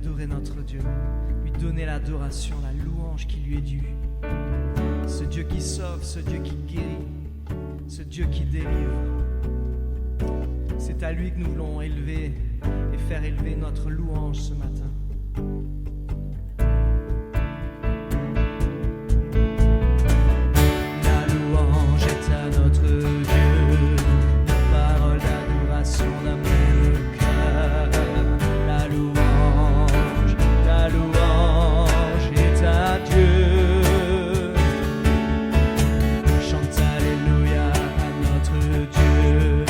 adorer notre Dieu, lui donner l'adoration, la louange qui lui est due. Ce Dieu qui sauve, ce Dieu qui guérit, ce Dieu qui délivre. C'est à lui que nous voulons élever et faire élever notre louange ce matin. La louange est à notre Dieu, nos paroles d'adoration d'un même cœur. La louange est à Dieu. Chante Alléluia à notre Dieu.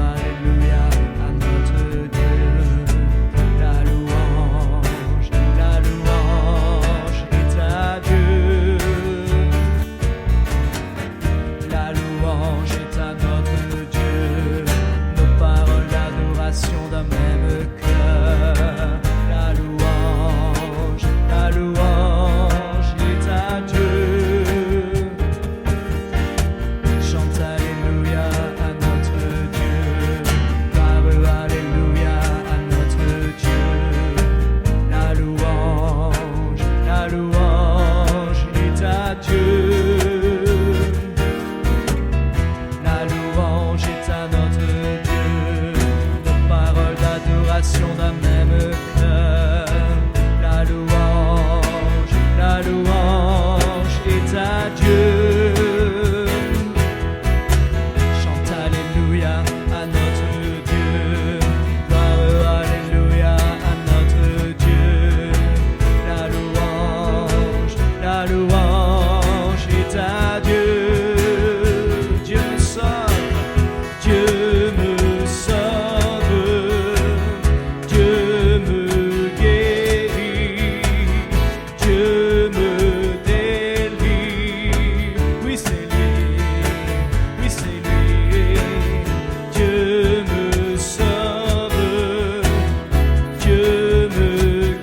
Alléluia à notre Dieu. La louange est à Dieu. La louange est à notre Dieu. Nos paroles d'adoration d'un même cœur. La louange est à Dieu. Chante Alléluia à notre Dieu. Alléluia à notre Dieu. La louange est à Dieu. La louange est à notre Dieu. Nos paroles d'adoration d'un même cœur. La louange est à Dieu. Chante Alléluia à notre Dieu. Alléluia à notre Dieu. La louange est à Dieu. Dieu me sauve, Dieu me sauve, Dieu me guérit, Dieu me délivre. Oui, c'est lui, Dieu me sauve, Dieu me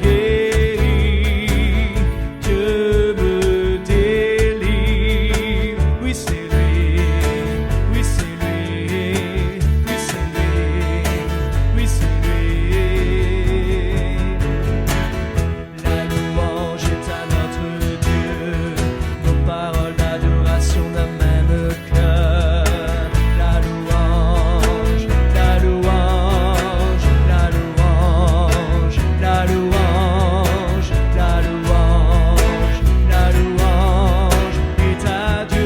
guérit, Dieu me délivre. Oui, c'est lui, oui, c'est lui, oui, c'est lui, oui, c'est lui. La louange est à notre Dieu, nos paroles d'adoration d'un même cœur. La louange est à Dieu.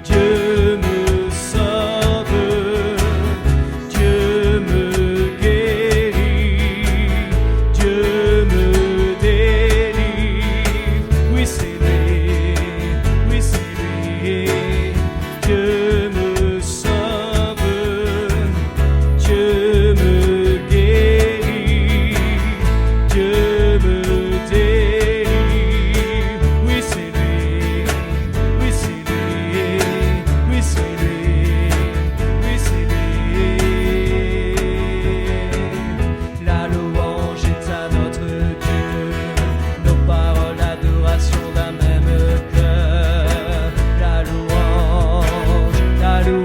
Dieu me sauve, Dieu me guérit, Dieu me délivre. Oui, c'est lui, Dieu me sauve, Dieu me guérit, Dieu me délivre. Oui, c'est lui, oui, c'est lui, oui, c'est lui, oui, c'est lui. La louange est à notre Dieu, nos paroles d'adoration d'un même cœur. La louange est à Dieu.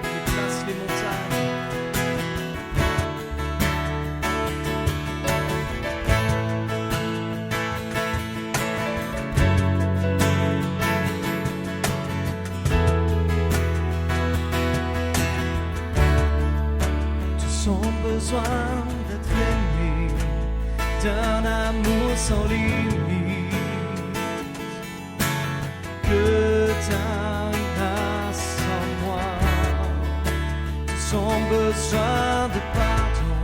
Déplace les montagnes. Tous ont besoin d'être aimés, d'un amour sans limite. Que ta grâce en moi. Tous ont besoin de pardon,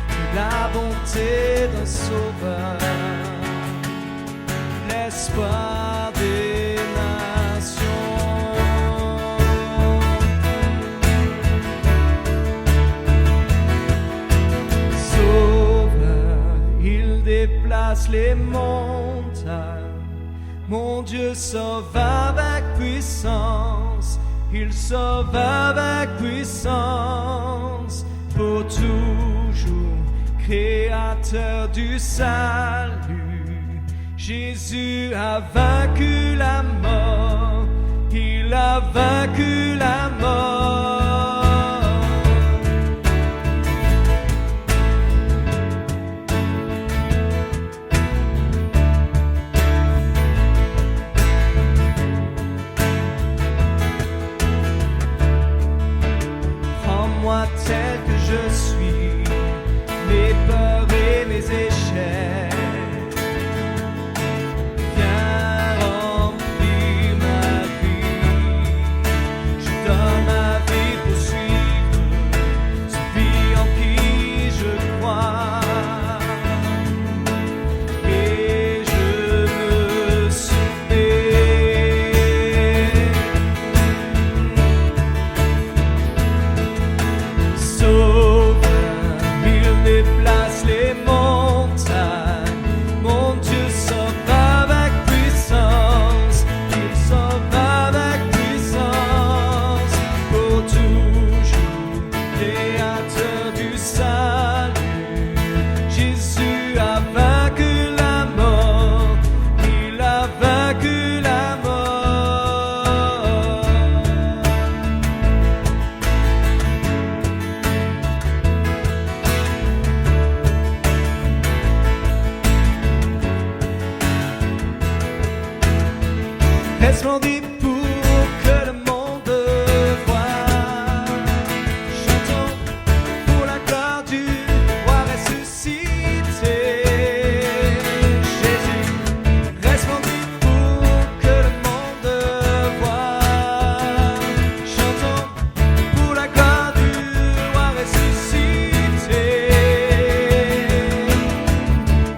de la bonté d'un sauveur, l'espoir des nations. Sauveur, il déplace les montagnes, sauve avec puissance, il sauve avec puissance, pour toujours, créateur du salut. Jésus a vaincu la mort, il a vaincu la mort. Prends-moi tel que je suis, mes peurs et mes échecs. Viens remplir ma vie. Je donne ma vie pour suivre celui en qui je crois. Et je me soumets. Sauveur, il déplace les montagnes. Mon Dieu sauve avec puissance, il sauve avec puissance, pour toujours, créateur du salut. Jésus a vaincu la mort, il a vaincu la mort. Resplendis pour que le monde voie. Chantons pour la gloire du roi ressuscité. Jésus, resplendis pour que le monde voie. Chantons pour la gloire du roi ressuscité.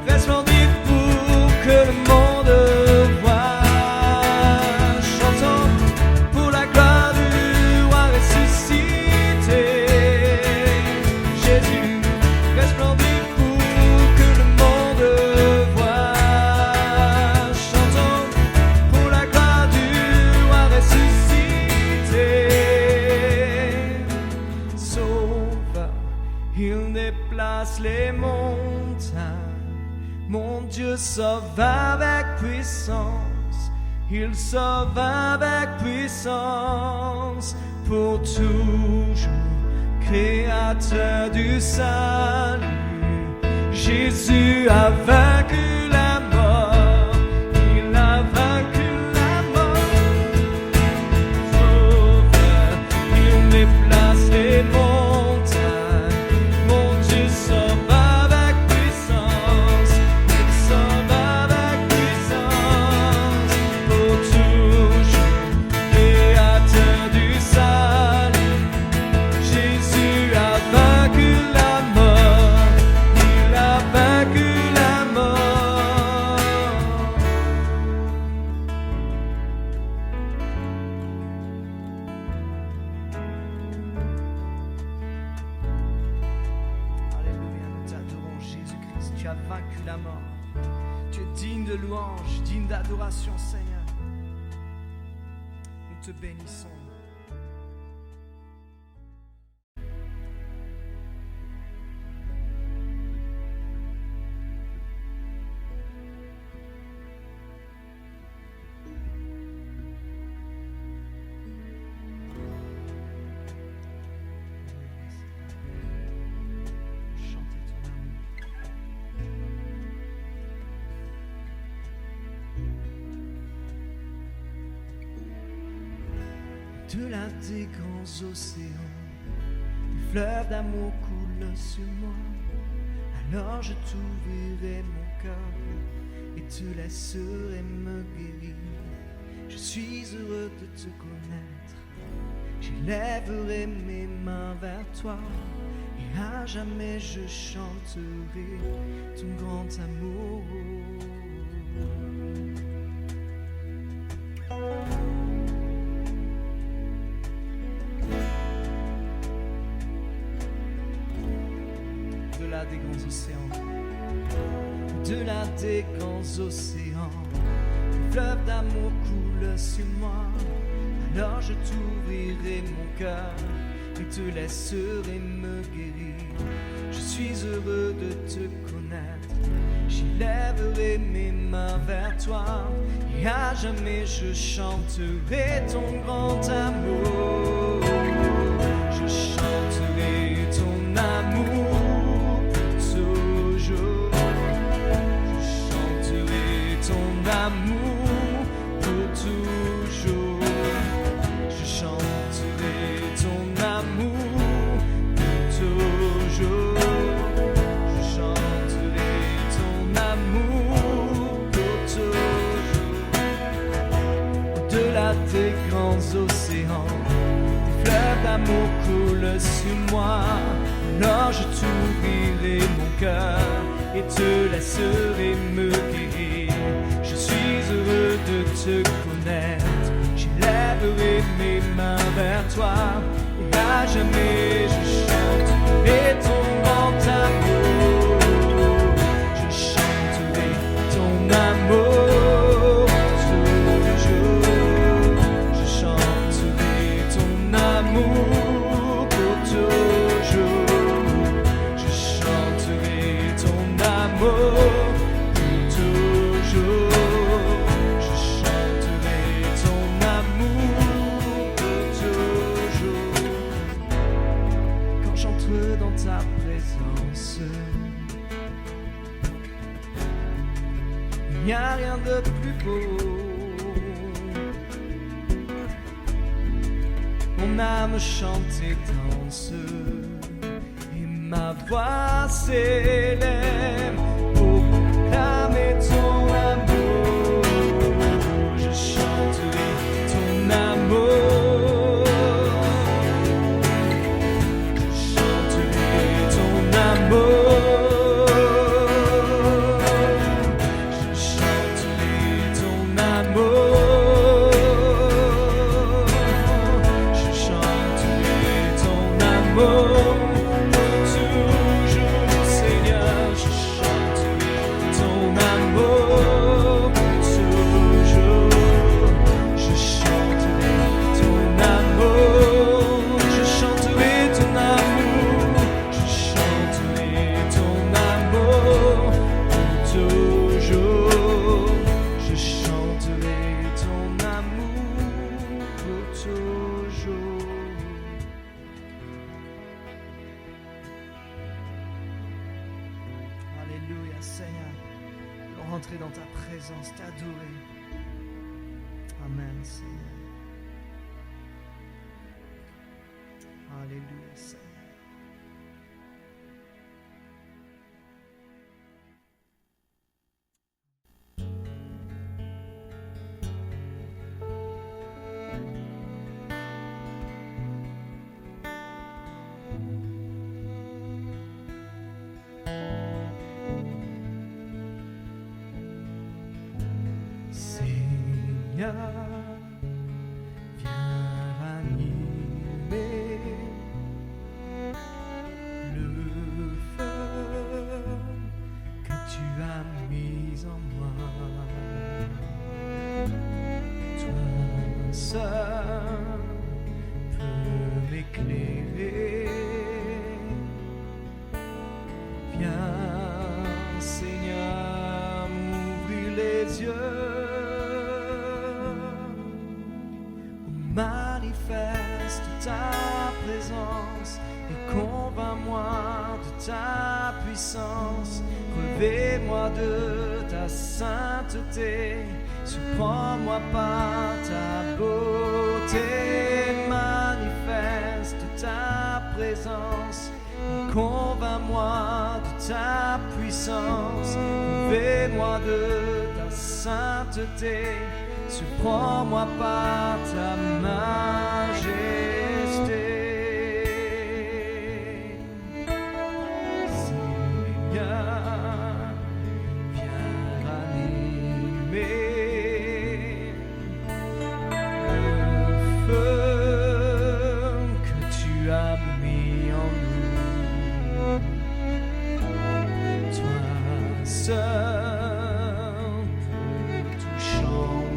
Resplendis pour que le monde voie. Chantons pour la gloire du roi ressuscité. Jésus, resplendis pour que le monde voie. Chantons pour la gloire du roi ressuscité. Sauveur, il déplace les montagnes. Mon Dieu sauve avec puissance, il sauve avec puissance, pour toujours, créateur du salut. Jésus a vaincu la mort, il a vaincu la mort. Sauveur, il déplace les montagnes. Mon Dieu sauve avec puissance, il sauve avec puissance, pour toujours, créateur du salut. Jésus a vaincu la mort, il a vaincu la mort. Alléluia, nous t'adorons Jésus-Christ, tu as vaincu la mort. Tu es digne de louange, digne d'adoration Seigneur. Nous te bénissons. Chantez ton amour. Au-delà des grands océans, des fleuves d'amour coulent sur moi. Alors je t'ouvrirai mon cœur et te laisserai me guérir. Je suis heureux de te connaître, j'élèverai mes mains vers toi, et à jamais je chanterai ton grand amour. Au-delà des grands océans, au-delà des grands océans, des fleuve d'amour coule sur moi. Alors je t'ouvrirai mon cœur et te laisserai me guérir. Je suis heureux de te connaître, j'élèverai mes mains vers toi, et à jamais je chanterai ton grand amour. Je chanterai ton amour toujours. Je chanterai ton amour pour toujours. Je chanterai ton amour pour toujours. Je chanterai ton amour pour toujours. Au-delà des grands océans, des fleuves d'amour coulent sur moi. Alors je t'ouvrirai mon cœur et te laisserai me guérir. Je suis heureux de te connaître, j'élèverai mes mains vers toi, et à jamais je chanterai ton grand amour. Je chanterai ton amour toujours. Je chanterai ton amour pour toujours. Je chanterai ton amour pour toujours. Je chanterai ton amour pour toujours. Quand j'entre dans ta présence, il n'y a rien de plus beau. Mon âme chante et danse, et ma voix s'élève pour proclamer ton amour. Je chanterai ton amour. Je chanterai ton amour. Je chanterai ton amour. Je chanterai ton amour. Toujours, Seigneur, je chanterai ton amour. Toujours, je chanterai ton amour. Je chanterai ton amour. Je chanterai ton amour. Toujours, je chanterai ton amour pour toujours. Alléluia, Seigneur. Allons rentrer dans ta présence, t'adorer. Amen, Seigneur. Alléluia, Seigneur. Seigneur, viens ranimer le feu que tu as mis en moi. Toi seul peux m'éclairer. Viens, Seigneur, m'ouvrir les yeux. Manifeste ta présence et convainc-moi de ta puissance. Revêt-moi de ta sainteté, surprends-moi par ta beauté. Manifeste ta présence et convainc-moi de ta puissance. Revêt-moi de ta sainteté, surprends-moi par ta majesté. Seigneur, viens ranimer le feu que tu as mis en nous. Toi seul peux tout changer.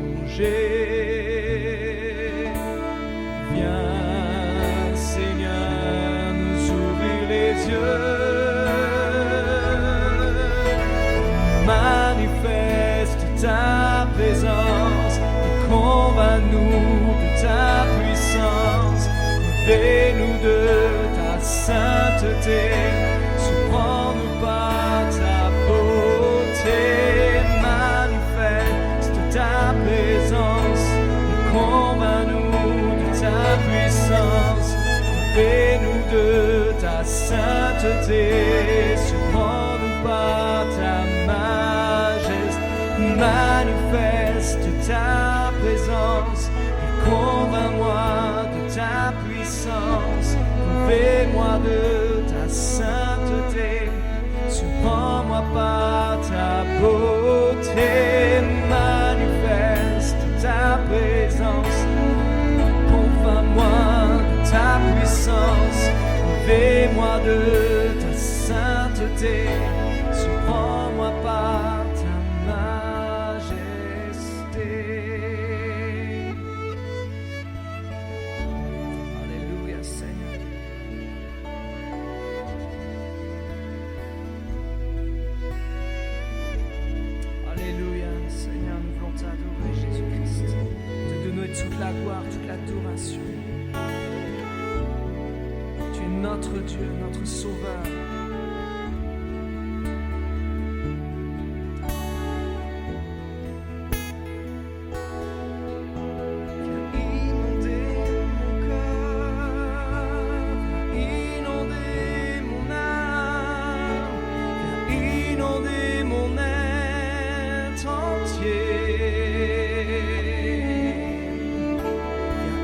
Dieu. Manifeste ta présence et convainc-nous de ta puissance. Revêt-nous de ta sainteté, surprends-nous par ta beauté. Manifeste ta présence et convainc-nous de ta puissance. Revêt-nous de ta sainteté, surprends-nous par ta majesté. Manifeste ta présence et convainc-moi de ta puissance. Revêt-moi de ta sainteté, surprends-moi par ta beauté. Manifeste ta présence, convainc-moi de ta puissance. Revêt-moi de ta sainteté, surprends-moi par ta majesté. Alléluia, Seigneur. Alléluia, Seigneur, nous voulons t'adorer, Jésus-Christ. Te donner toute la gloire, toute l'adoration. Tu es notre Dieu, notre Sauveur.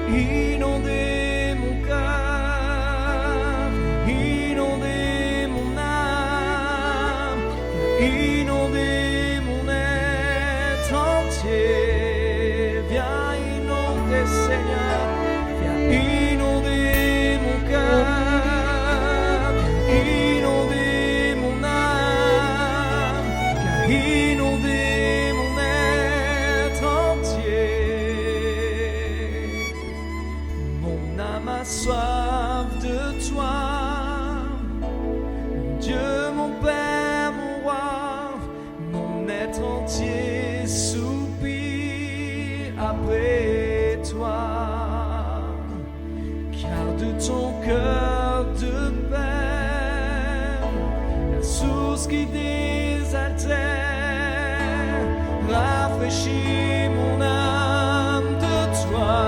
Inonder mon cœur, inonder mon âme, inonder mon être entier. Viens inonder, Seigneur, viens inonder mon cœur, inonder mon âme, viens inonder mon être entier. Mon âme a soif de toi, mon Dieu, mon Père, mon roi. Mon être entier soupire après toi, car de ton cœur de peine, la source qui désaltère, rafraîchit mon âme de toi.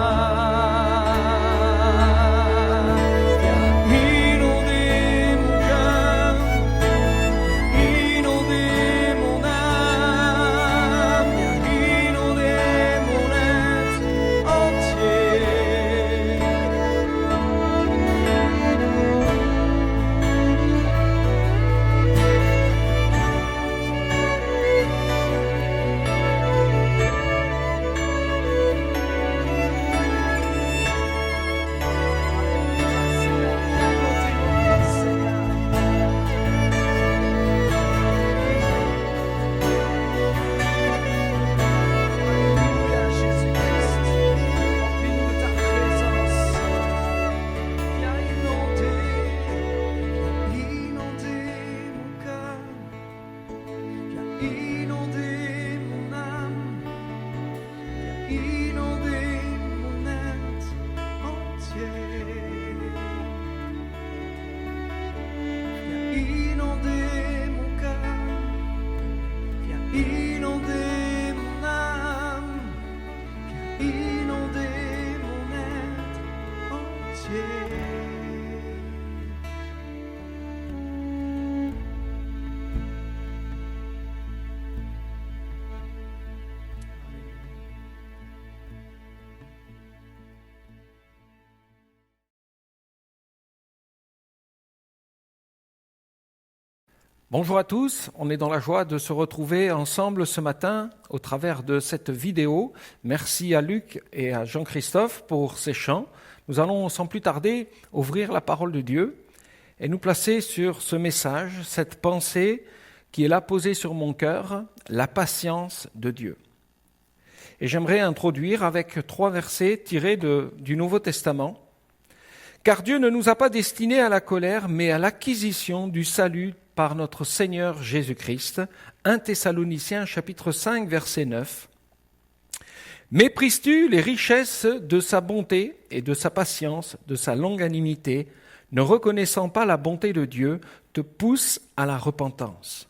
Bonjour à tous, on est dans la joie de se retrouver ensemble ce matin au travers de cette vidéo. Merci à Luc et à Jean-Christophe pour ces chants. Nous allons sans plus tarder ouvrir la parole de Dieu et nous placer sur ce message, cette pensée qui est là posée sur mon cœur, la patience de Dieu. Et j'aimerais introduire avec 3 versets tirés du Nouveau Testament. « Car Dieu ne nous a pas destinés à la colère, mais à l'acquisition du salut par notre Seigneur Jésus-Christ. 1 Thessaloniciens chapitre 5 verset 9. Méprises-tu les richesses de sa bonté et de sa patience, de sa longanimité, ne reconnaissant pas la bonté de Dieu, te pousse à la repentance.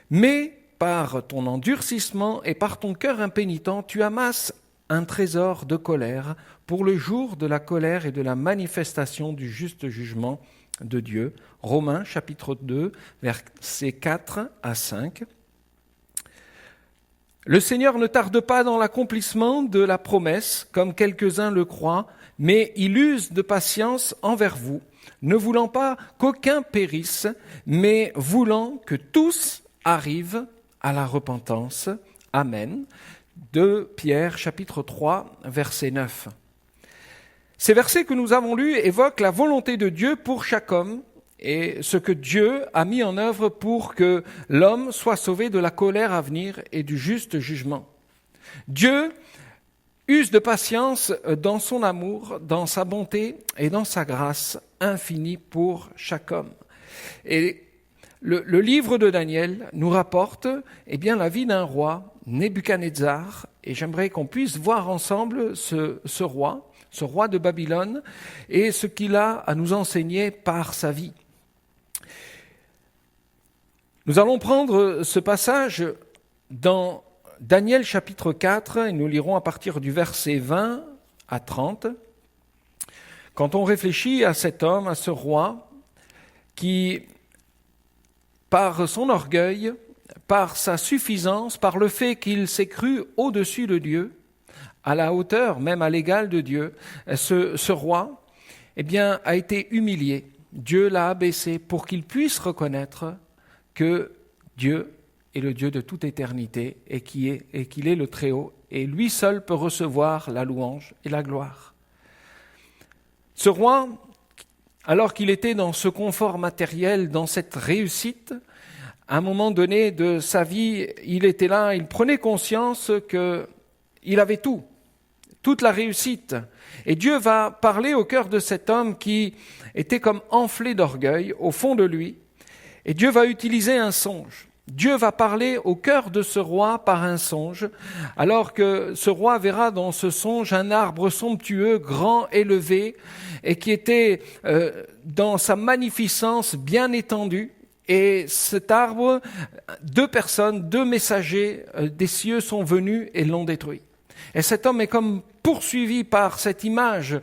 Mais par ton endurcissement et par ton cœur impénitent, tu amasses un trésor de colère pour le jour de la colère et de la manifestation du juste jugement de Dieu. Romains chapitre 2, versets 4 à 5. Le Seigneur ne tarde pas dans l'accomplissement de la promesse, comme quelques-uns le croient, mais il use de patience envers vous, ne voulant pas qu'aucun périsse, mais voulant que tous arrivent à la repentance. Amen. 2 Pierre chapitre 3, verset 9. Ces versets que nous avons lus évoquent la volonté de Dieu pour chaque homme, et ce que Dieu a mis en œuvre pour que l'homme soit sauvé de la colère à venir et du juste jugement. Dieu use de patience dans son amour, dans sa bonté et dans sa grâce infinie pour chaque homme. Et le livre de Daniel nous rapporte la vie d'un roi, Nebuchadnezzar, et j'aimerais qu'on puisse voir ensemble ce roi de Babylone, et ce qu'il a à nous enseigner par sa vie. Nous allons prendre ce passage dans Daniel chapitre 4 et nous lirons à partir du verset 20 à 30. Quand on réfléchit à cet homme, à ce roi, qui, par son orgueil, par sa suffisance, par le fait qu'il s'est cru au-dessus de Dieu, à la hauteur, même à l'égal de Dieu, ce roi, a été humilié. Dieu l'a abaissé pour qu'il puisse reconnaître que Dieu est le Dieu de toute éternité et qu'il est le Très-Haut, et lui seul peut recevoir la louange et la gloire. Ce roi, alors qu'il était dans ce confort matériel, dans cette réussite, à un moment donné de sa vie, il était là, il prenait conscience qu'il avait toute la réussite. Et Dieu va parler au cœur de cet homme qui était comme enflé d'orgueil au fond de lui. Et Dieu va utiliser un songe. Dieu va parler au cœur de ce roi par un songe, alors que ce roi verra dans ce songe un arbre somptueux, grand, élevé, et qui était dans sa magnificence bien étendue. Et cet arbre, deux messagers des cieux sont venus et l'ont détruit. Et cet homme est comme poursuivi par cette image,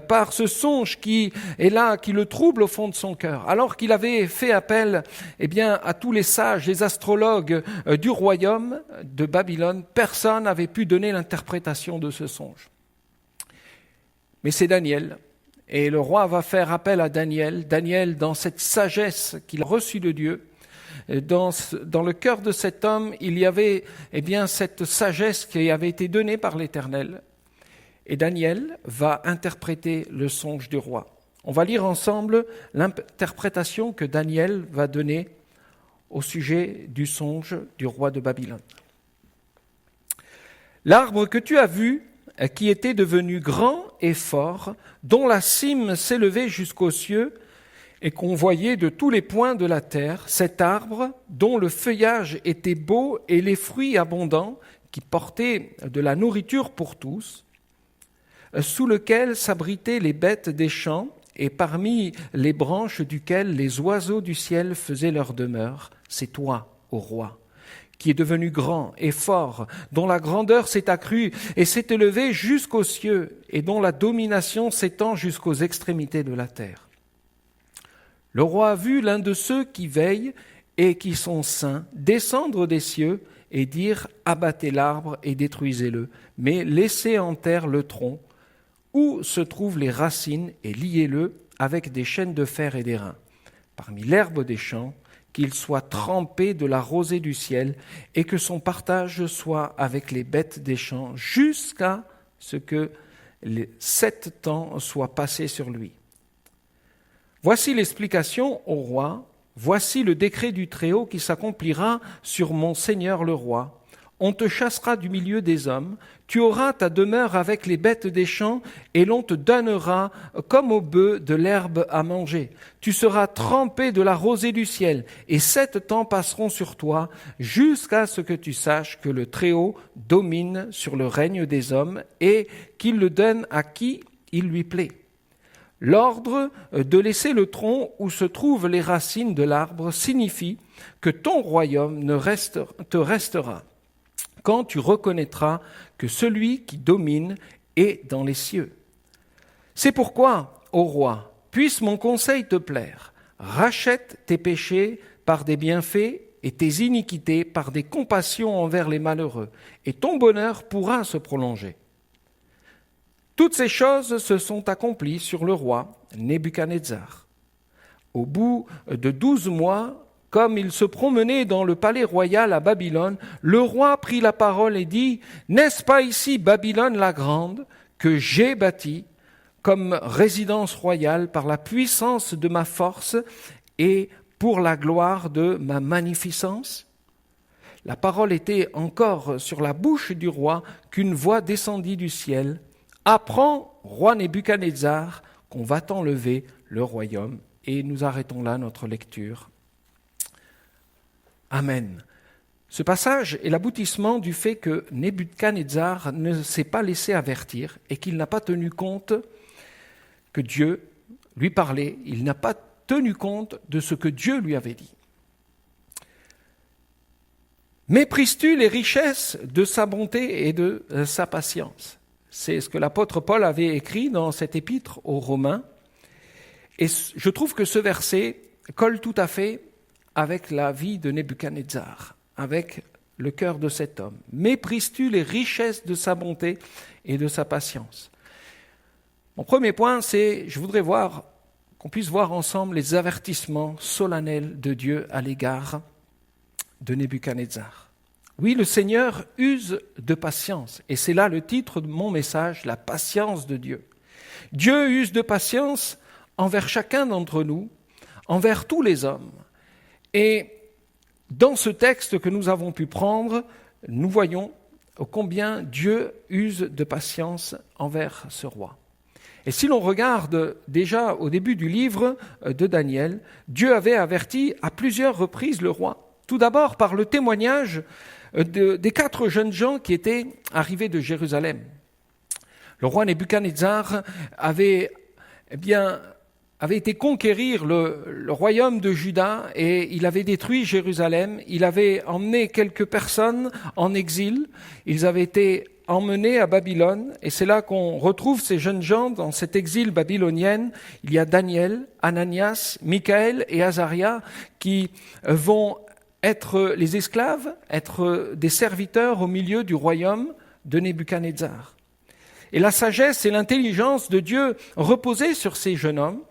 par ce songe qui est là, qui le trouble au fond de son cœur. Alors qu'il avait fait appel à tous les sages, les astrologues du royaume de Babylone, personne n'avait pu donner l'interprétation de ce songe. Mais c'est Daniel. Et le roi va faire appel à Daniel. Daniel, dans cette sagesse qu'il a reçue de Dieu, dans le cœur de cet homme, il y avait cette sagesse qui avait été donnée par l'Éternel. Et Daniel va interpréter le songe du roi. On va lire ensemble l'interprétation que Daniel va donner au sujet du songe du roi de Babylone. L'arbre que tu as vu, qui était devenu grand et fort, dont la cime s'élevait jusqu'aux cieux, et qu'on voyait de tous les points de la terre, cet arbre dont le feuillage était beau et les fruits abondants, qui portaient de la nourriture pour tous, sous lequel s'abritaient les bêtes des champs, et parmi les branches duquel les oiseaux du ciel faisaient leur demeure, c'est toi, ô roi, qui est devenu grand et fort, dont la grandeur s'est accrue et s'est élevée jusqu'aux cieux, et dont la domination s'étend jusqu'aux extrémités de la terre. Le roi a vu l'un de ceux qui veillent et qui sont saints descendre des cieux et dire « Abattez l'arbre et détruisez-le, mais laissez en terre le tronc, où se trouvent les racines, et liez-le avec des chaînes de fer et d'airain. Parmi l'herbe des champs, qu'il soit trempé de la rosée du ciel, et que son partage soit avec les bêtes des champs, jusqu'à ce que les 7 temps soient passés sur lui. Voici l'explication au roi, voici le décret du Très-Haut qui s'accomplira sur mon Seigneur le roi. on te chassera du milieu des hommes, tu auras ta demeure avec les bêtes des champs, et l'on te donnera comme aux bœufs de l'herbe à manger. Tu seras trempé de la rosée du ciel, et 7 temps passeront sur toi, jusqu'à ce que tu saches que le Très-Haut domine sur le règne des hommes, et qu'il le donne à qui il lui plaît. L'ordre de laisser le tronc où se trouvent les racines de l'arbre signifie que ton royaume te restera, quand tu reconnaîtras que celui qui domine est dans les cieux. C'est pourquoi, ô roi, puisse mon conseil te plaire, rachète tes péchés par des bienfaits et tes iniquités par des compassions envers les malheureux, et ton bonheur pourra se prolonger. Toutes ces choses se sont accomplies sur le roi Nebuchadnezzar. Au bout de 12 mois, comme il se promenait dans le palais royal à Babylone, le roi prit la parole et dit « N'est-ce pas ici Babylone la grande que j'ai bâtie comme résidence royale par la puissance de ma force et pour la gloire de ma magnificence ?» La parole était encore sur la bouche du roi qu'une voix descendit du ciel. « Apprends, roi Nebuchadnezzar, qu'on va t'enlever le royaume. » Et nous arrêtons là notre lecture. Amen. Ce passage est l'aboutissement du fait que Nebuchadnezzar ne s'est pas laissé avertir et qu'il n'a pas tenu compte que Dieu lui parlait. Il n'a pas tenu compte de ce que Dieu lui avait dit. Méprises-tu les richesses de sa bonté et de sa patience ? C'est ce que l'apôtre Paul avait écrit dans cet épître aux Romains. Et je trouve que ce verset colle tout à fait avec la vie de Nebuchadnezzar, avec le cœur de cet homme. Méprises-tu les richesses de sa bonté et de sa patience ? Mon premier point, c'est, je voudrais qu'on puisse voir ensemble les avertissements solennels de Dieu à l'égard de Nebuchadnezzar. Oui, le Seigneur use de patience, et c'est là le titre de mon message, la patience de Dieu. Dieu use de patience envers chacun d'entre nous, envers tous les hommes. Et dans ce texte que nous avons pu prendre, nous voyons combien Dieu use de patience envers ce roi. Et si l'on regarde déjà au début du livre de Daniel, Dieu avait averti à plusieurs reprises le roi. Tout d'abord par le témoignage des 4 jeunes gens qui étaient arrivés de Jérusalem. Le roi Nebuchadnezzar avait été conquérir le royaume de Juda et il avait détruit Jérusalem. Il avait emmené quelques personnes en exil. Ils avaient été emmenés à Babylone et c'est là qu'on retrouve ces jeunes gens dans cet exil babylonien. Il y a Daniel, Ananias, Michaël et Azaria qui vont être les esclaves, être des serviteurs au milieu du royaume de Nebuchadnezzar. Et la sagesse et l'intelligence de Dieu reposaient sur ces jeunes hommes.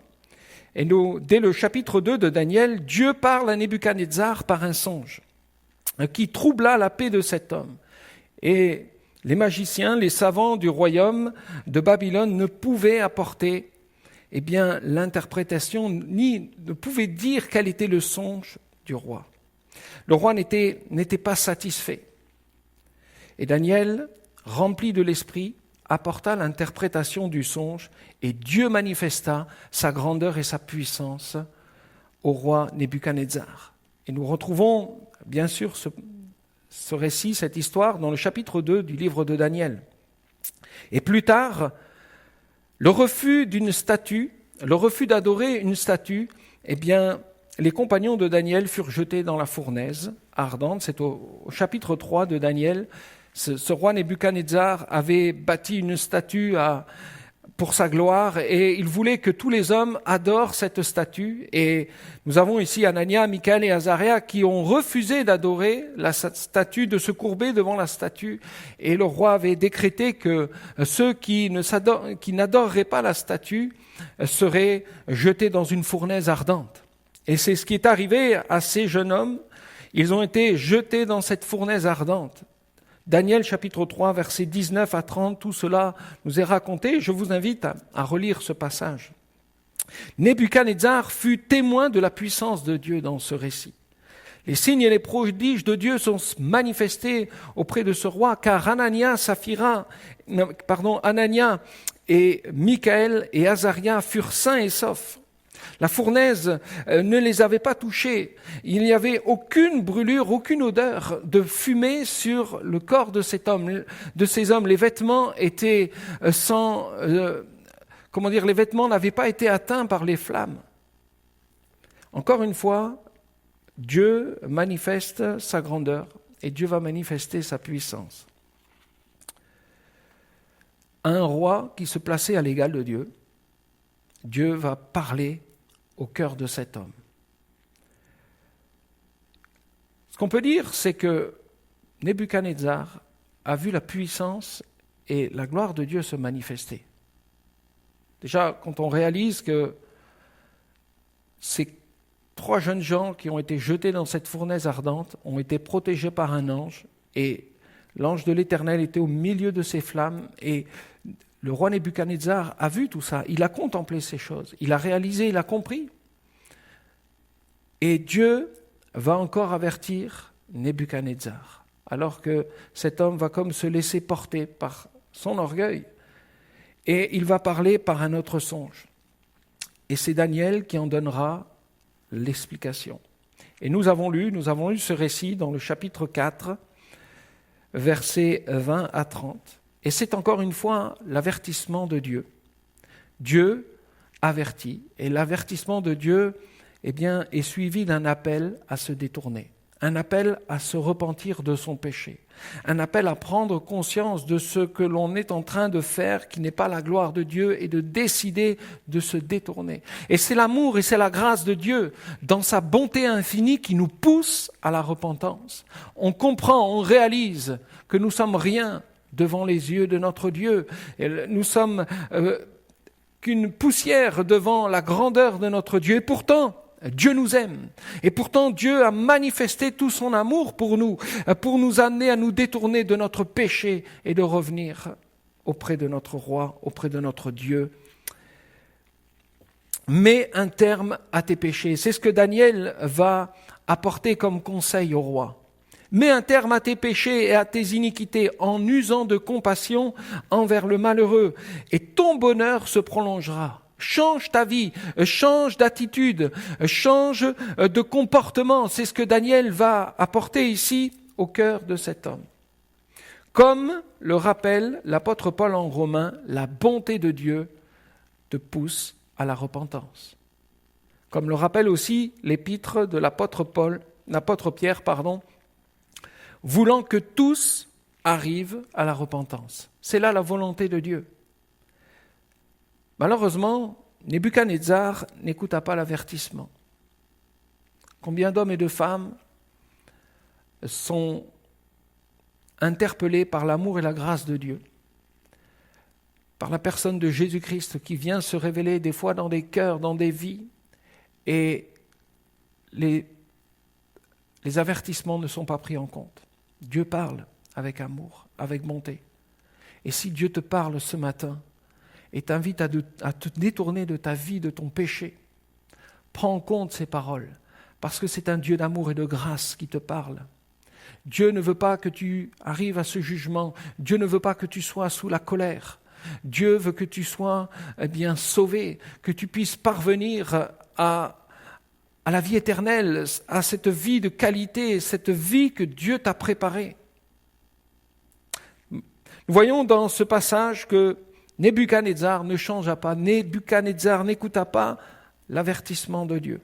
Et dès le chapitre 2 de Daniel, Dieu parle à Nebuchadnezzar par un songe qui troubla la paix de cet homme. Et les magiciens, les savants du royaume de Babylone ne pouvaient apporter l'interprétation, ni ne pouvaient dire quel était le songe du roi. Le roi n'était pas satisfait. Et Daniel, rempli de l'esprit, apporta l'interprétation du songe et Dieu manifesta sa grandeur et sa puissance au roi Nebuchadnezzar. Et nous retrouvons bien sûr ce récit, cette histoire dans le chapitre 2 du livre de Daniel. Et plus tard, le refus d'adorer une statue, les compagnons de Daniel furent jetés dans la fournaise ardente. C'est au chapitre 3 de Daniel. Ce roi Nebuchadnezzar avait bâti une statue pour sa gloire et il voulait que tous les hommes adorent cette statue. Et nous avons ici Anania, Michaël et Azaria qui ont refusé d'adorer la statue, de se courber devant la statue. Et le roi avait décrété que ceux qui n'adoreraient pas la statue seraient jetés dans une fournaise ardente. Et c'est ce qui est arrivé à ces jeunes hommes. Ils ont été jetés dans cette fournaise ardente. Daniel chapitre 3, versets 19 à 30, tout cela nous est raconté. Je vous invite à relire ce passage. Nebuchadnezzar fut témoin de la puissance de Dieu dans ce récit. Les signes et les prodiges de Dieu sont manifestés auprès de ce roi, car Anania et Michaël et Azaria furent sains et saufs. La fournaise ne les avait pas touchés. Il n'y avait aucune brûlure, aucune odeur de fumée sur le corps de ces hommes. Les vêtements étaient les vêtements n'avaient pas été atteints par les flammes. Encore une fois, Dieu manifeste sa grandeur et Dieu va manifester sa puissance. Un roi qui se plaçait à l'égal de Dieu, Dieu va parler au cœur de cet homme. Ce qu'on peut dire, c'est que Nebuchadnezzar a vu la puissance et la gloire de Dieu se manifester. Déjà, quand on réalise que ces 3 jeunes gens qui ont été jetés dans cette fournaise ardente ont été protégés par un ange, et l'ange de l'Éternel était au milieu de ces flammes, et le roi Nebuchadnezzar a vu tout ça, il a contemplé ces choses, il a réalisé, il a compris. Et Dieu va encore avertir Nebuchadnezzar, alors que cet homme va comme se laisser porter par son orgueil, et il va parler par un autre songe. Et c'est Daniel qui en donnera l'explication. Et nous avons lu ce récit dans le chapitre 4, versets 20 à 30. Et c'est encore une fois l'avertissement de Dieu. Dieu avertit, et l'avertissement de Dieu est suivi d'un appel à se détourner, un appel à se repentir de son péché, un appel à prendre conscience de ce que l'on est en train de faire qui n'est pas la gloire de Dieu, et de décider de se détourner. Et c'est l'amour et c'est la grâce de Dieu dans sa bonté infinie qui nous pousse à la repentance. On comprend, on réalise que nous sommes rien devant les yeux de notre Dieu. Et nous sommes qu'une poussière devant la grandeur de notre Dieu. Et pourtant, Dieu nous aime. Et pourtant, Dieu a manifesté tout son amour pour nous amener à nous détourner de notre péché et de revenir auprès de notre roi, auprès de notre Dieu. Mets un terme à tes péchés. C'est ce que Daniel va apporter comme conseil au roi. Mets un terme à tes péchés et à tes iniquités en usant de compassion envers le malheureux, et ton bonheur se prolongera. Change ta vie, change d'attitude, change de comportement. C'est ce que Daniel va apporter ici au cœur de cet homme. Comme le rappelle l'apôtre Paul en Romains, la bonté de Dieu te pousse à la repentance. Comme le rappelle aussi l'épître de l'apôtre Pierre, voulant que tous arrivent à la repentance. C'est là la volonté de Dieu. Malheureusement, Nebuchadnezzar n'écouta pas l'avertissement. Combien d'hommes et de femmes sont interpellés par l'amour et la grâce de Dieu, par la personne de Jésus-Christ qui vient se révéler des fois dans des cœurs, dans des vies, et les avertissements ne sont pas pris en compte. Dieu parle avec amour, avec bonté. Et si Dieu te parle ce matin et t'invite à te détourner de ta vie, de ton péché, prends en compte ces paroles, parce que c'est un Dieu d'amour et de grâce qui te parle. Dieu ne veut pas que tu arrives à ce jugement. Dieu ne veut pas que tu sois sous la colère. Dieu veut que tu sois sauvé, que tu puisses parvenir à la vie éternelle, à cette vie de qualité, cette vie que Dieu t'a préparée. Nous voyons dans ce passage que Nebuchadnezzar ne changea pas, Nebuchadnezzar n'écouta pas l'avertissement de Dieu.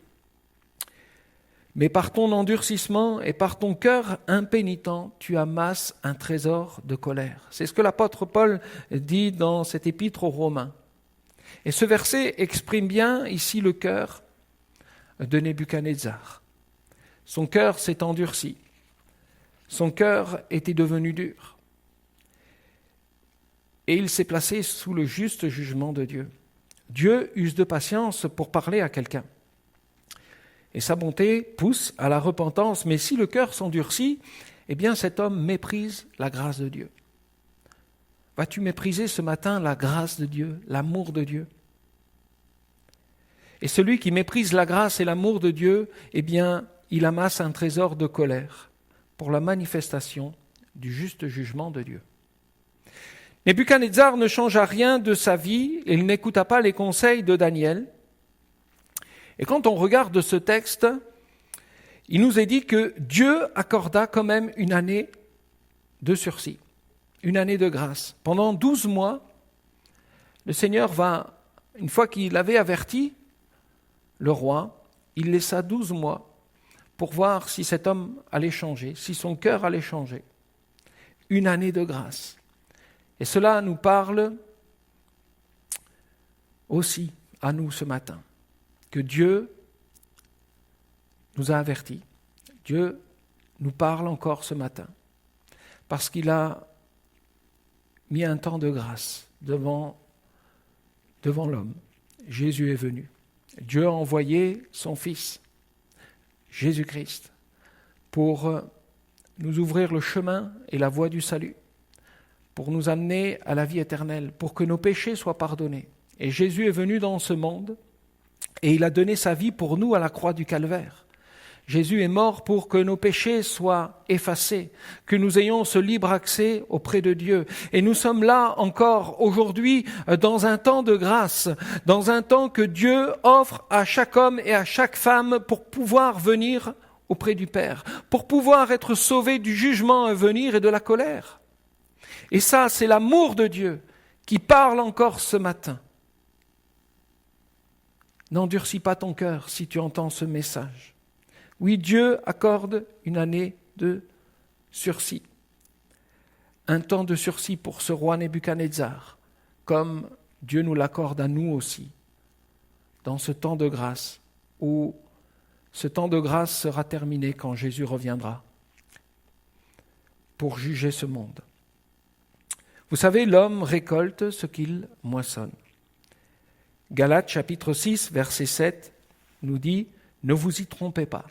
Mais par ton endurcissement et par ton cœur impénitent, tu amasses un trésor de colère. C'est ce que l'apôtre Paul dit dans cette épître aux Romains. Et ce verset exprime bien ici le cœur de Nebuchadnezzar. Son cœur s'est endurci. Son cœur était devenu dur. Et il s'est placé sous le juste jugement de Dieu. Dieu use de patience pour parler à quelqu'un. Et sa bonté pousse à la repentance. Mais si le cœur s'endurcit, eh bien cet homme méprise la grâce de Dieu. Vas-tu mépriser ce matin la grâce de Dieu, l'amour de Dieu ? Et celui qui méprise la grâce et l'amour de Dieu, eh bien, il amasse un trésor de colère pour la manifestation du juste jugement de Dieu. Nebuchadnezzar ne changea rien de sa vie, il n'écouta pas les conseils de Daniel. Et quand on regarde ce texte, il nous est dit que Dieu accorda quand même une année de sursis, une année de grâce. Pendant 12 mois, le Seigneur une fois qu'il avait averti le roi, il laissa 12 mois pour voir si cet homme allait changer, si son cœur allait changer. Une année de grâce. Et cela nous parle aussi à nous ce matin, que Dieu nous a avertis. Dieu nous parle encore ce matin, parce qu'il a mis un temps de grâce devant l'homme. Jésus est venu. Dieu a envoyé son Fils, Jésus-Christ, pour nous ouvrir le chemin et la voie du salut, pour nous amener à la vie éternelle, pour que nos péchés soient pardonnés. Et Jésus est venu dans ce monde et il a donné sa vie pour nous à la croix du Calvaire. Jésus est mort pour que nos péchés soient effacés, que nous ayons ce libre accès auprès de Dieu. Et nous sommes là encore aujourd'hui dans un temps de grâce, dans un temps que Dieu offre à chaque homme et à chaque femme pour pouvoir venir auprès du Père, pour pouvoir être sauvé du jugement à venir et de la colère. Et ça, c'est l'amour de Dieu qui parle encore ce matin. N'endurcis pas ton cœur si tu entends ce message. Oui, Dieu accorde une année de sursis. Un temps de sursis pour ce roi Nebuchadnezzar, comme Dieu nous l'accorde à nous aussi, dans ce temps de grâce, où ce temps de grâce sera terminé quand Jésus reviendra pour juger ce monde. Vous savez, l'homme récolte ce qu'il moissonne. Galates chapitre 6, verset 7 nous dit « Ne vous y trompez pas,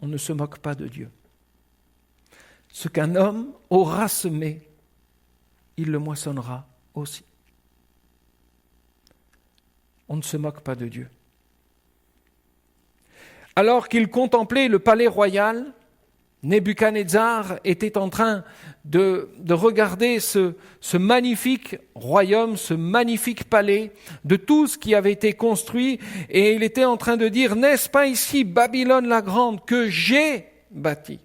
on ne se moque pas de Dieu. Ce qu'un homme aura semé, il le moissonnera aussi. » On ne se moque pas de Dieu. Alors qu'il contemplait le palais royal, Nebuchadnezzar était en train de regarder ce magnifique royaume, ce magnifique palais, de tout ce qui avait été construit, et il était en train de dire « N'est-ce pas ici Babylone la grande que j'ai bâtie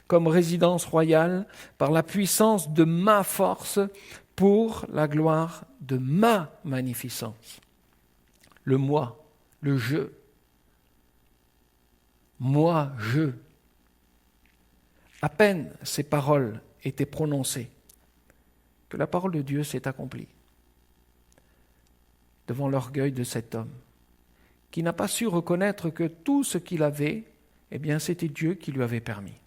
comme résidence royale par la puissance de ma force pour la gloire de ma magnificence ?» Le moi, le je. Moi, je. À peine ces paroles étaient prononcées que la parole de Dieu s'est accomplie devant l'orgueil de cet homme qui n'a pas su reconnaître que tout ce qu'il avait, eh bien, c'était Dieu qui lui avait permis.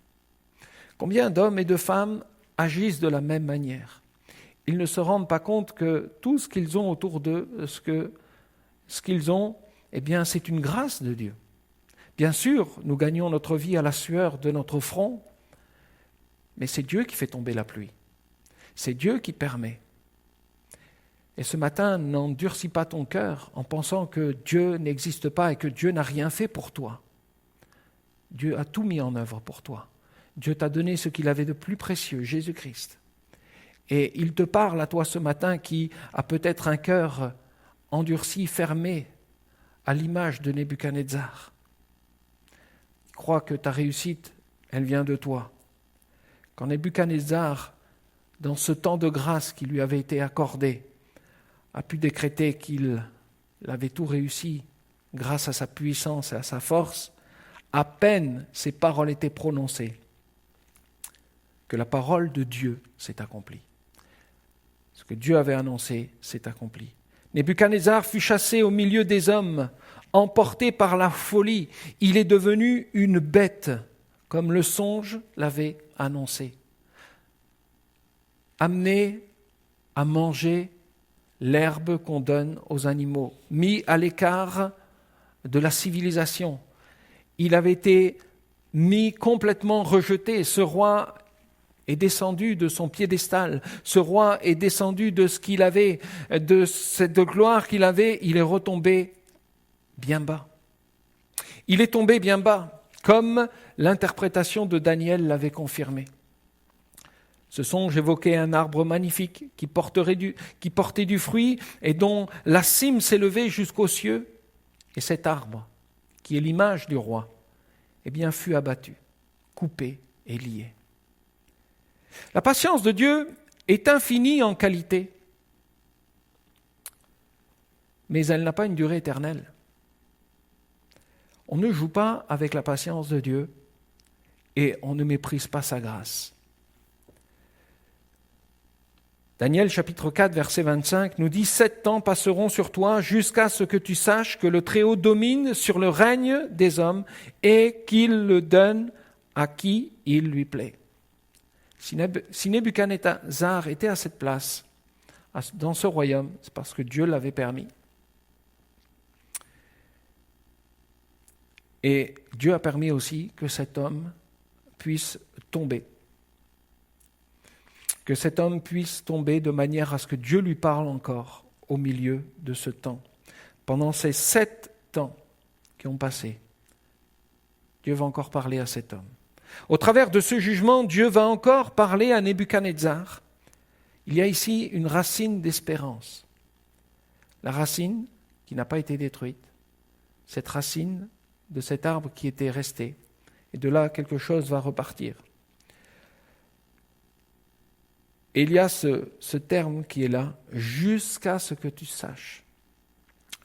Combien d'hommes et de femmes agissent de la même manière? Ils ne se rendent pas compte que tout ce qu'ils ont autour d'eux, ce qu'ils ont, eh bien, c'est une grâce de Dieu. Bien sûr, nous gagnons notre vie à la sueur de notre front, mais c'est Dieu qui fait tomber la pluie. C'est Dieu qui permet. Et ce matin, n'endurcis pas ton cœur en pensant que Dieu n'existe pas et que Dieu n'a rien fait pour toi. Dieu a tout mis en œuvre pour toi. Dieu t'a donné ce qu'il avait de plus précieux, Jésus-Christ. Et il te parle à toi ce matin qui a peut-être un cœur endurci, fermé, à l'image de Nebuchadnezzar. Crois que ta réussite, elle vient de toi. Quand Nebuchadnezzar, dans ce temps de grâce qui lui avait été accordé, a pu décréter qu'il avait tout réussi grâce à sa puissance et à sa force, à peine ces paroles étaient prononcées, que la parole de Dieu s'est accomplie. Ce que Dieu avait annoncé s'est accompli. Nebuchadnezzar fut chassé au milieu des hommes, emporté par la folie. Il est devenu une bête, comme le songe l'avait annoncé. Amené à manger l'herbe qu'on donne aux animaux, mis à l'écart de la civilisation. Il avait été mis complètement rejeté. Ce roi est descendu de son piédestal. Ce roi est descendu de ce qu'il avait, de cette gloire qu'il avait. Il est retombé bien bas. Il est tombé bien bas. comme l'interprétation de Daniel l'avait confirmé. Ce songe évoquait un arbre magnifique qui portait du fruit et dont la cime s'élevait jusqu'aux cieux. Et cet arbre, qui est l'image du roi, eh bien, fut abattu, coupé et lié. La patience de Dieu est infinie en qualité, mais elle n'a pas une durée éternelle. On ne joue pas avec la patience de Dieu et on ne méprise pas sa grâce. Daniel chapitre 4, verset 25 nous dit « 7 ans passeront sur toi jusqu'à ce que tu saches que le Très-Haut domine sur le règne des hommes et qu'il le donne à qui il lui plaît. » Si Nebuchadnezzar était à cette place, dans ce royaume, c'est parce que Dieu l'avait permis. Et Dieu a permis aussi que cet homme puisse tomber. Que cet homme puisse tomber de manière à ce que Dieu lui parle encore au milieu de ce temps. Pendant ces 7 ans qui ont passé, Dieu va encore parler à cet homme. Au travers de ce jugement, Dieu va encore parler à Nebuchadnezzar. Il y a ici une racine d'espérance. La racine qui n'a pas été détruite, cette racine de cet arbre qui était resté, et de là quelque chose va repartir. Et il y a ce terme qui est là, jusqu'à ce que tu saches.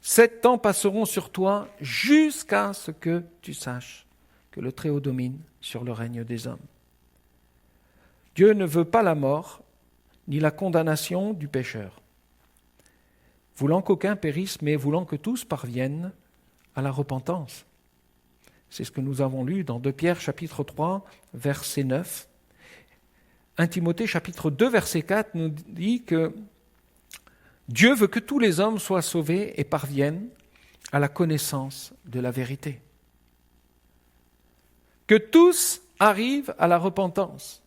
7 ans passeront sur toi jusqu'à ce que tu saches que le Très-Haut domine sur le règne des hommes. Dieu ne veut pas la mort, ni la condamnation du pécheur, voulant qu'aucun périsse, mais voulant que tous parviennent à la repentance. C'est ce que nous avons lu dans 2 Pierre chapitre 3, verset 9. 1 Timothée chapitre 2, verset 4 nous dit que Dieu veut que tous les hommes soient sauvés et parviennent à la connaissance de la vérité. Que tous arrivent à la repentance.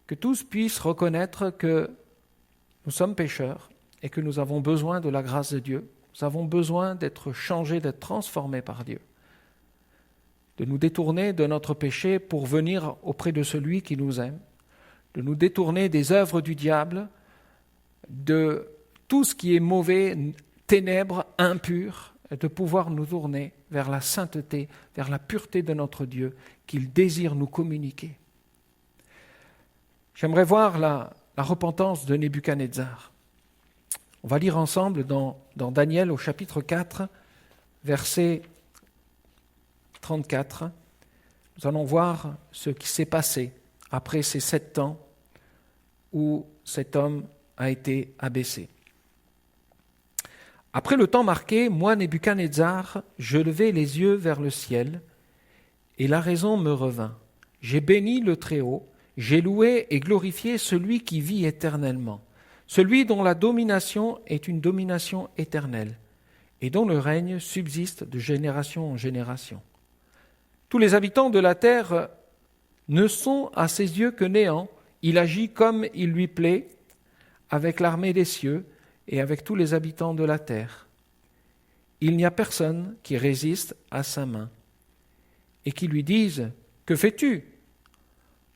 Que tous puissent reconnaître que nous sommes pécheurs et que nous avons besoin de la grâce de Dieu. Nous avons besoin d'être changés, d'être transformés par Dieu. De nous détourner de notre péché pour venir auprès de celui qui nous aime. De nous détourner des œuvres du diable, de tout ce qui est mauvais, ténèbres, impur, et de pouvoir nous tourner vers la sainteté, vers la pureté de notre Dieu qu'il désire nous communiquer. J'aimerais voir la repentance de Nebuchadnezzar. On va lire ensemble dans Daniel au chapitre 4, verset 34. Nous allons voir ce qui s'est passé après ces 7 ans où cet homme a été abaissé. Après le temps marqué, moi, Nebuchadnezzar, je levai les yeux vers le ciel, et la raison me revint. J'ai béni le Très-Haut, j'ai loué et glorifié celui qui vit éternellement, celui dont la domination est une domination éternelle, et dont le règne subsiste de génération en génération. Tous les habitants de la terre ne sont à ses yeux que néant. Il agit comme il lui plaît, avec l'armée des cieux et avec tous les habitants de la terre. Il n'y a personne qui résiste à sa main et qui lui dise « Que fais-tu »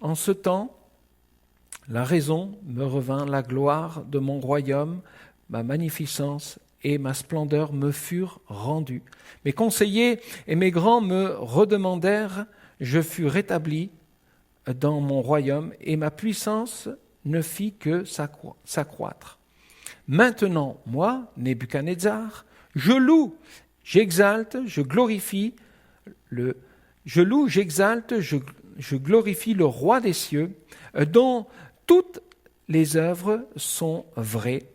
En ce temps, la raison me revint, la gloire de mon royaume, ma magnificence et ma splendeur me furent rendues. Mes conseillers et mes grands me redemandèrent, je fus rétabli dans mon royaume et ma puissance ne fit que s'accroître. Maintenant, moi, Nebuchadnezzar, je loue, j'exalte, je glorifie le roi des cieux, dont toutes les œuvres sont vraies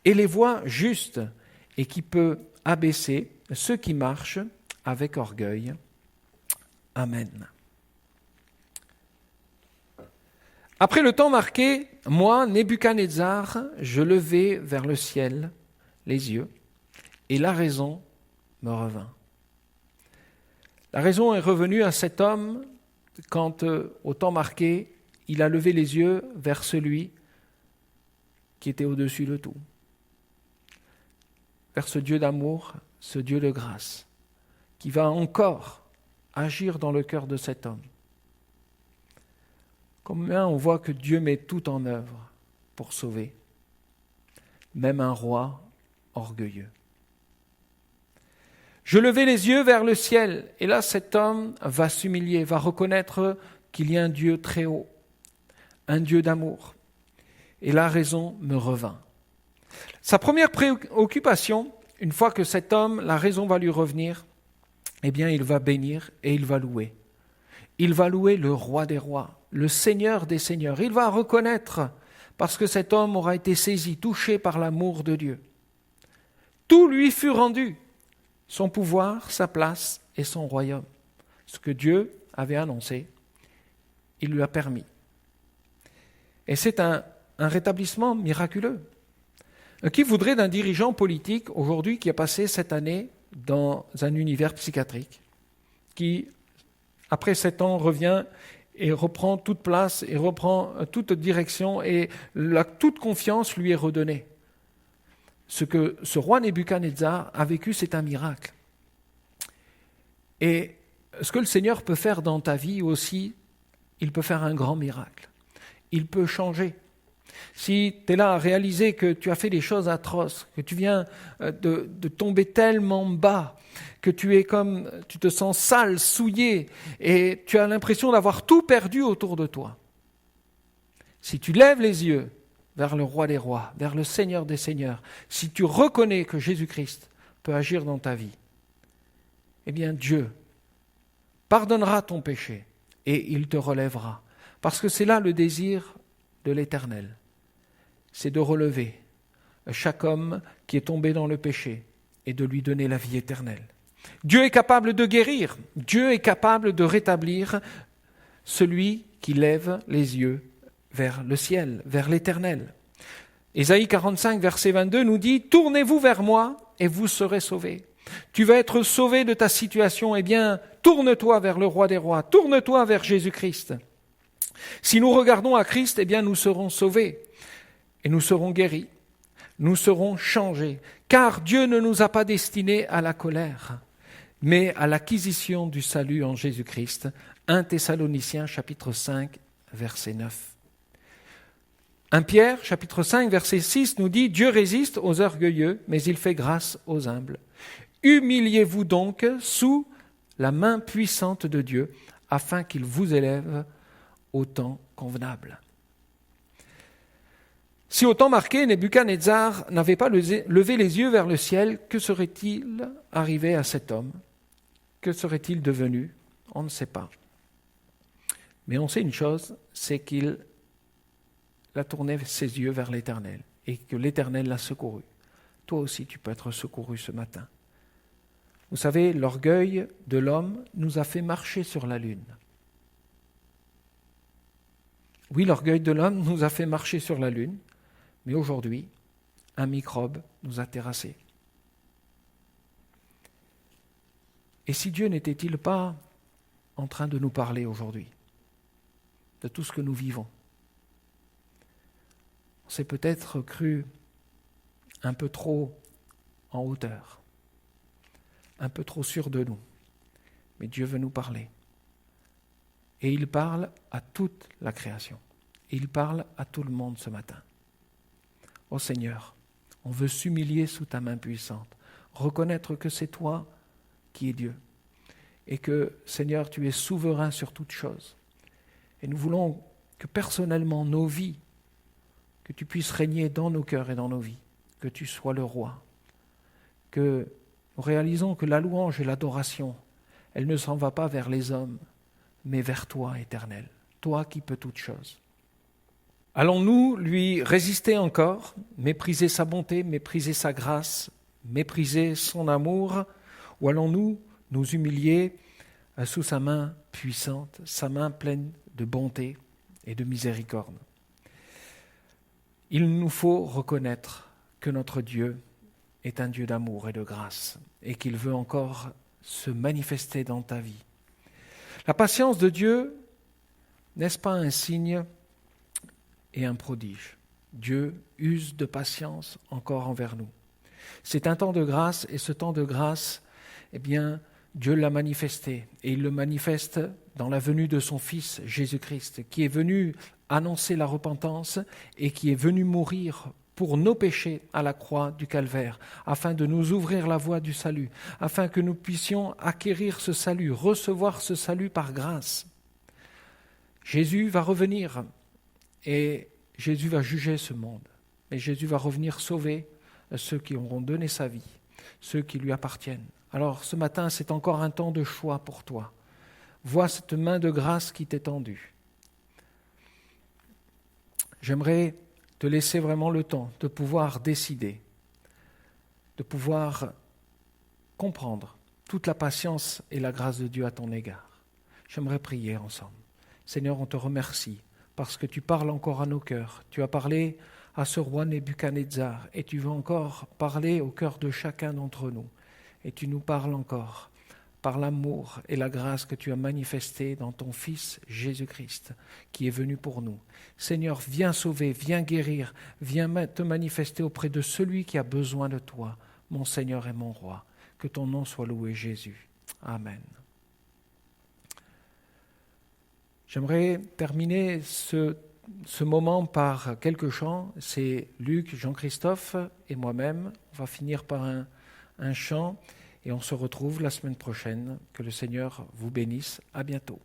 et les voies justes, et qui peut abaisser ceux qui marchent avec orgueil. Amen. Après le temps marqué, moi, Nebuchadnezzar, je levai vers le ciel les yeux, et la raison me revint. La raison est revenue à cet homme quand, au temps marqué, il a levé les yeux vers celui qui était au-dessus de tout, vers ce Dieu d'amour, ce Dieu de grâce, qui va encore agir dans le cœur de cet homme. Combien on voit que Dieu met tout en œuvre pour sauver, même un roi orgueilleux. Je levai les yeux vers le ciel, et là cet homme va s'humilier, va reconnaître qu'il y a un Dieu très haut, un Dieu d'amour. Et la raison me revint. Sa première préoccupation, une fois que cet homme, la raison va lui revenir, eh bien il va bénir et il va louer. Il va louer le roi des rois, le Seigneur des seigneurs. Il va reconnaître, parce que cet homme aura été saisi, touché par l'amour de Dieu. Tout lui fut rendu, son pouvoir, sa place et son royaume. Ce que Dieu avait annoncé, il lui a permis. Et c'est un rétablissement miraculeux. Qui voudrait d'un dirigeant politique aujourd'hui qui a passé cette année dans un univers psychiatrique, qui, après 7 ans, revient et reprend toute place et reprend toute direction et toute confiance lui est redonnée. Ce que ce roi Nebuchadnezzar a vécu, c'est un miracle. Et ce que le Seigneur peut faire dans ta vie aussi, il peut faire un grand miracle. Il peut changer. Si tu es là à réaliser que tu as fait des choses atroces, que tu viens de tomber tellement bas, que tu te sens sale, souillé, et tu as l'impression d'avoir tout perdu autour de toi. Si tu lèves les yeux vers le roi des rois, vers le Seigneur des seigneurs, si tu reconnais que Jésus-Christ peut agir dans ta vie, eh bien Dieu pardonnera ton péché et il te relèvera. Parce que c'est là le désir de l'Éternel. C'est de relever chaque homme qui est tombé dans le péché et de lui donner la vie éternelle. Dieu est capable de guérir, Dieu est capable de rétablir celui qui lève les yeux vers le ciel, vers l'Éternel. Ésaïe 45, verset 22 nous dit « Tournez-vous vers moi et vous serez sauvés ». Tu vas être sauvé de ta situation, eh bien, tourne-toi vers le roi des rois, tourne-toi vers Jésus-Christ. Si nous regardons à Christ, eh bien, nous serons sauvés et nous serons guéris, nous serons changés, car Dieu ne nous a pas destinés à la colère, mais à l'acquisition du salut en Jésus-Christ. 1 Thessaloniciens, chapitre 5, verset 9. 1 Pierre, chapitre 5, verset 6 nous dit « Dieu résiste aux orgueilleux, mais il fait grâce aux humbles. Humiliez-vous donc sous la main puissante de Dieu, afin qu'il vous élève au temps convenable. » Si au temps marqué, Nebuchadnezzar n'avait pas levé les yeux vers le ciel, que serait-il arrivé à cet homme? Que serait-il devenu? On ne sait pas. Mais on sait une chose, c'est qu'il a tourné ses yeux vers l'Éternel et que l'Éternel l'a secouru. Toi aussi, tu peux être secouru ce matin. Vous savez, l'orgueil de l'homme nous a fait marcher sur la lune. Oui, l'orgueil de l'homme nous a fait marcher sur la lune, mais aujourd'hui, un microbe nous a terrassés. Et si Dieu n'était-il pas en train de nous parler aujourd'hui de tout ce que nous vivons? On s'est peut-être cru un peu trop en hauteur, un peu trop sûr de nous, mais Dieu veut nous parler. Et il parle à toute la création. Et il parle à tout le monde ce matin. Ô Seigneur, on veut s'humilier sous ta main puissante, reconnaître que c'est toi qui es Dieu et que, Seigneur, tu es souverain sur toutes choses. Et nous voulons que personnellement, nos vies, que tu puisses régner dans nos cœurs et dans nos vies, que tu sois le roi, que nous réalisons que la louange et l'adoration, elle ne s'en va pas vers les hommes, mais vers toi, Éternel, toi qui peux toutes choses. Allons-nous lui résister encore, mépriser sa bonté, mépriser sa grâce, mépriser son amour, ou allons-nous nous humilier sous sa main puissante, sa main pleine de bonté et de miséricorde? Il nous faut reconnaître que notre Dieu est un Dieu d'amour et de grâce et qu'il veut encore se manifester dans ta vie. La patience de Dieu, n'est-ce pas un signe et un prodige? Dieu use de patience encore envers nous. C'est un temps de grâce et ce temps de grâce, eh bien, Dieu l'a manifesté et il le manifeste dans la venue de son Fils Jésus-Christ, qui est venu annoncer la repentance et qui est venu mourir pour nos péchés à la croix du Calvaire, afin de nous ouvrir la voie du salut, afin que nous puissions acquérir ce salut, recevoir ce salut par grâce. Jésus va revenir et Jésus va juger ce monde. Et Jésus va revenir sauver ceux qui auront donné sa vie, ceux qui lui appartiennent. Alors ce matin, c'est encore un temps de choix pour toi. Vois cette main de grâce qui t'est tendue. J'aimerais te laisser vraiment le temps de pouvoir décider, de pouvoir comprendre toute la patience et la grâce de Dieu à ton égard. J'aimerais prier ensemble. Seigneur, on te remercie parce que tu parles encore à nos cœurs. Tu as parlé à ce roi Nebuchadnezzar et tu vas encore parler au cœur de chacun d'entre nous. Et tu nous parles encore par l'amour et la grâce que tu as manifestée dans ton Fils Jésus-Christ, qui est venu pour nous. Seigneur, viens sauver, viens guérir, viens te manifester auprès de celui qui a besoin de toi, mon Seigneur et mon Roi. Que ton nom soit loué, Jésus. Amen. J'aimerais terminer ce moment par quelques chants. C'est Luc, Jean-Christophe et moi-même. On va finir par un chant. Et on se retrouve la semaine prochaine. Que le Seigneur vous bénisse. À bientôt.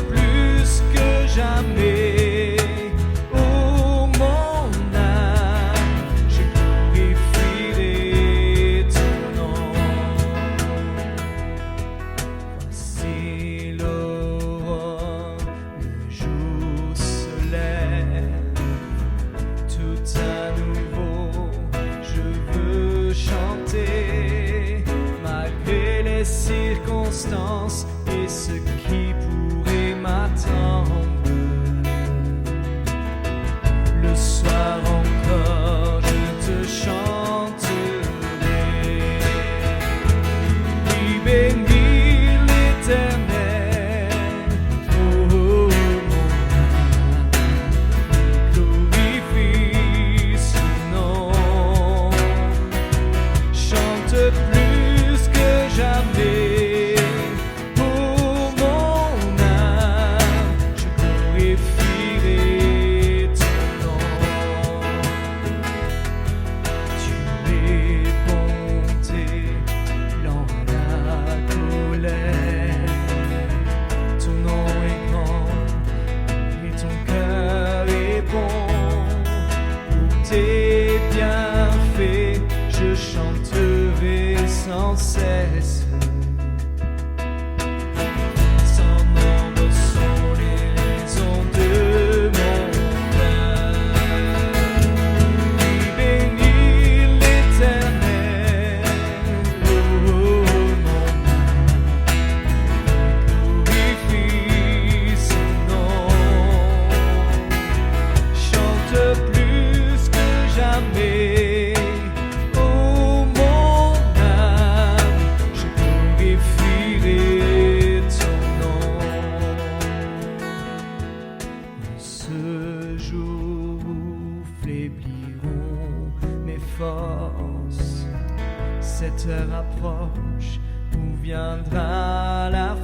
Plus que jamais, oh mon âme, je glorifierai ton nom. Voici l'aurore, le jour se lève, tout à nouveau, je veux chanter, malgré les circonstances et ce qui m'attendre. Le soir encore, je te chanterai. Oui, bénis l'Éternel, oh mon âme, glorifie son nom. Chante plus que jamais. Sans cesse, son nombre sont les raisons de mon cœur. Oui, bénis l'Éternel, oh mon âme, glorifie son nom. Chante plus que jamais. Cette heure approche où viendra la